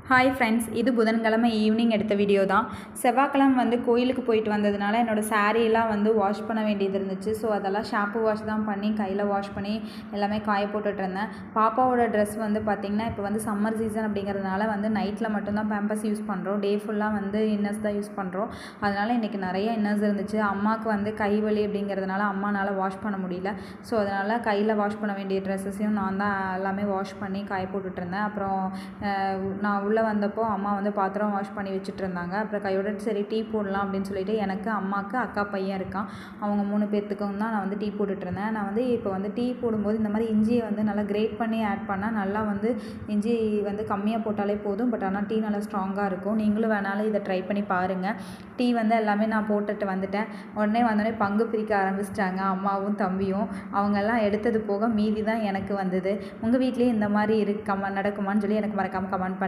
Hi friends, இது புதன்கிழமை evening எடுத்த வீடியோ தான். செவ்வாய்க்கிழமை கோயிலுக்கு போயிட்டு வந்ததுனால என்னோடய சாரீலாம் வாஷ் பண்ண வேண்டியது இருந்துச்சு. ஸோ அதெல்லாம் ஷாம்பு வாஷ் தான் பண்ணி கையில் வாஷ் பண்ணி எல்லாமே காய போட்டுட்ருந்தேன். பாப்பாவோட ட்ரெஸ் பார்த்திங்கன்னா இப்போ சம்மர் சீசன் அப்படிங்கிறதுனால நைட்டில் மட்டும்தான் பேம்பர்ஸ் யூஸ் பண்ணுறோம். டே ஃபுல்லாக இன்னர்ஸ் தான் யூஸ் பண்ணுறோம். அதனால் இன்றைக்கி நிறைய இன்னர்ஸ் இருந்துச்சு. அம்மாவுக்கு கை வலி அப்படிங்கிறதுனால அம்மானால் வாஷ் பண்ண முடியல. ஸோ அதனால் கையில் வாஷ் பண்ண வேண்டிய ட்ரெஸ்ஸஸையும் நான் தான் எல்லாமே வாஷ் பண்ணி காய போட்டுட்ருந்தேன். அப்புறம் நான் வந்தப்போ அம்மா பாத்திரம் வாஷ் பண்ணி வச்சுட்டு இருந்தாங்க. அப்புறம் கையோட சரி டீ போடலாம் அப்படின்னு சொல்லிட்டு எனக்கு, அம்மாவுக்கு, அக்கா பையன் இருக்கான், அவங்க 3 பேர்த்துக்கும் தான் நான் டீ போட்டுட்ருந்தேன். நான் இப்போ டீ போடும்போது இந்த மாதிரி இஞ்சியை நல்லா கிரேட் பண்ணி ஆட் பண்ணால் நல்லா இஞ்சி கம்மியாக போட்டாலே போதும். பட் ஆனால் டீ நல்லா ஸ்ட்ராங்காக இருக்கும். நீங்களும் வேணாலும் இதை ட்ரை பண்ணி பாருங்கள். டீ எல்லாமே நான் போட்டுட்டு வந்துட்டேன். உடனே பங்கு பிரிக்க ஆரம்பிச்சிட்டாங்க அம்மாவும் தம்பியும். அவங்கெல்லாம் எடுத்தது போக மீதி தான் எனக்கு வந்தது. உங்கள் வீட்லேயும் இந்த மாதிரி நடக்குமான்னு சொல்லி எனக்கு மறக்காமல் கமெண்ட் பண்ணுங்கள்.